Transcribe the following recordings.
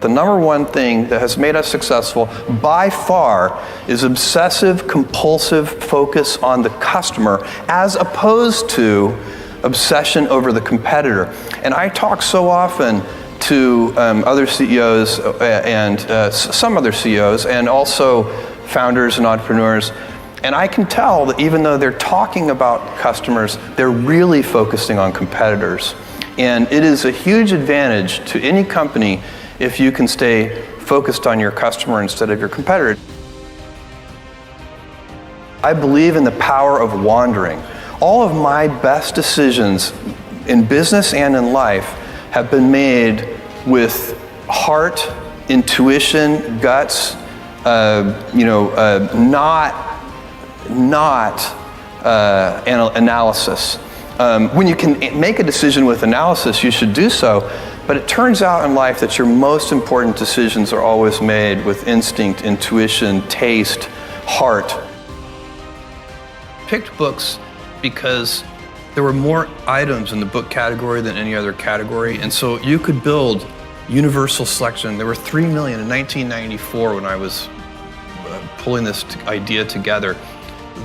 The number one thing that has made us successful by far is obsessive compulsive focus on the customer as opposed to obsession over the competitor. And I talk so often to other CEOs and some other CEOs and also founders and entrepreneurs, and I can tell that even though they're talking about customers, they're really focusing on competitors. And it is a huge advantage to any company if you can stay focused on your customer instead of your competitor. I believe in the power of wandering. All of my best decisions in business and in life have been made with heart, intuition, guts, not analysis. When you can make a decision with analysis, you should do so, but it turns out in life that your most important decisions are always made with instinct, intuition, taste, heart. Picked books because there were more items in the book category than any other category, and so you could build universal selection. There were 3 million in 1994 when I was pulling this idea together.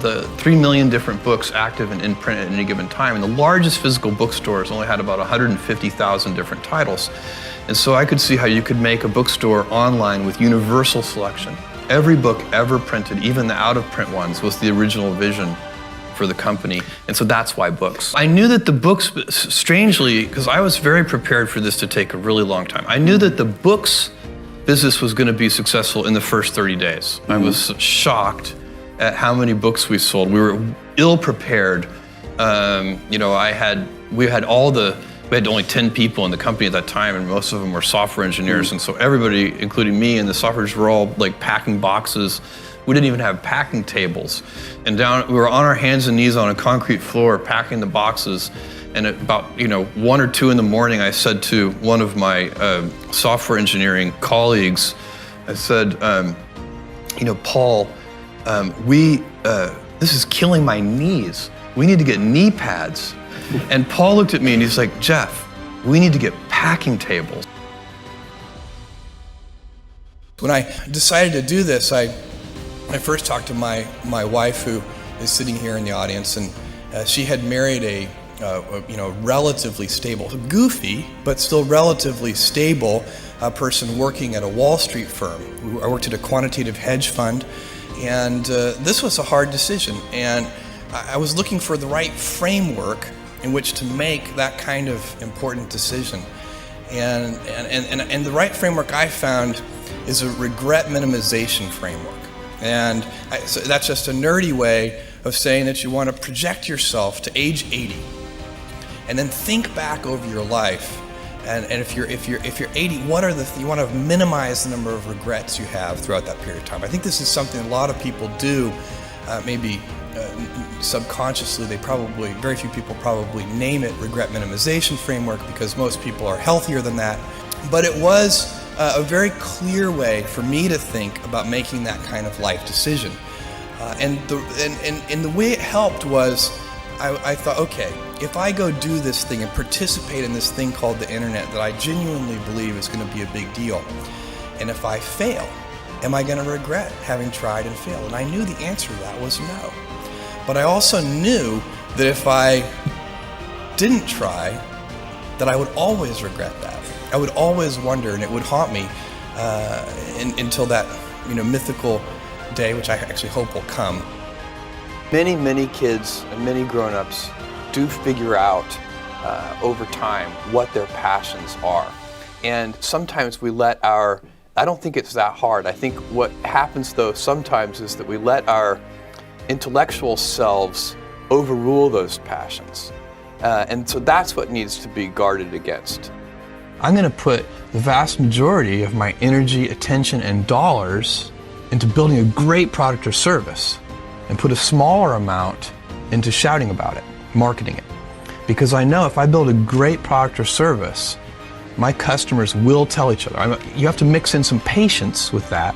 The 3 million different books active and in print at any given time, and the largest physical bookstores only had about 150,000 different titles. And so I could see how you could make a bookstore online with universal selection. Every book ever printed, even the out-of-print ones, was the original vision for the company, and so that's why books. I knew that the books, strangely, because I was very prepared for this to take a really long time, I knew that the books business was going to be successful in the first 30 days. I was shocked at how many books we sold. We were ill prepared. We had only 10 people in the company at that time, and most of them were software engineers, and so everybody, including me and the software engineers, were all like packing boxes. We didn't even have packing tables. And we were on our hands and knees on a concrete floor packing the boxes. And at about 1 or 2 in the morning, I said to one of my software engineering colleagues, I said, Paul, this is killing my knees. We need to get knee pads. And Paul looked at me and he's like, Jeff, we need to get packing tables. When I decided to do this, I first talked to my wife, who is sitting here in the audience, and she had married a relatively stable, goofy, but still relatively stable person working at a Wall Street firm. I worked at a quantitative hedge fund, and this was a hard decision. And I was looking for the right framework in which to make that kind of important decision. And the right framework I found is a regret minimization framework. And so that's just a nerdy way of saying that you want to project yourself to age 80 and then think back over your life. And if you're 80, what are you want to minimize the number of regrets you have throughout that period of time. I think this is something a lot of people do, maybe subconsciously. Very few people probably name it regret minimization framework because most people are healthier than that. But it was a very clear way for me to think about making that kind of life decision. And the way it helped was I thought, okay, if I go do this thing and participate in this thing called the internet that I genuinely believe is going to be a big deal, and if I fail, am I going to regret having tried and failed? And I knew the answer to that was no. But I also knew that if I didn't try, that I would always regret that. I would always wonder, and it would haunt me until that mythical day, which I actually hope will come. Many kids and many grown-ups do figure out over time what their passions are. And sometimes we let I don't think it's that hard. I think what happens though sometimes is that we let our intellectual selves overrule those passions. And so that's what needs to be guarded against. I'm going to put the vast majority of my energy, attention, and dollars into building a great product or service, and put a smaller amount into shouting about it, marketing it. Because I know if I build a great product or service, my customers will tell each other. You have to mix in some patience with that,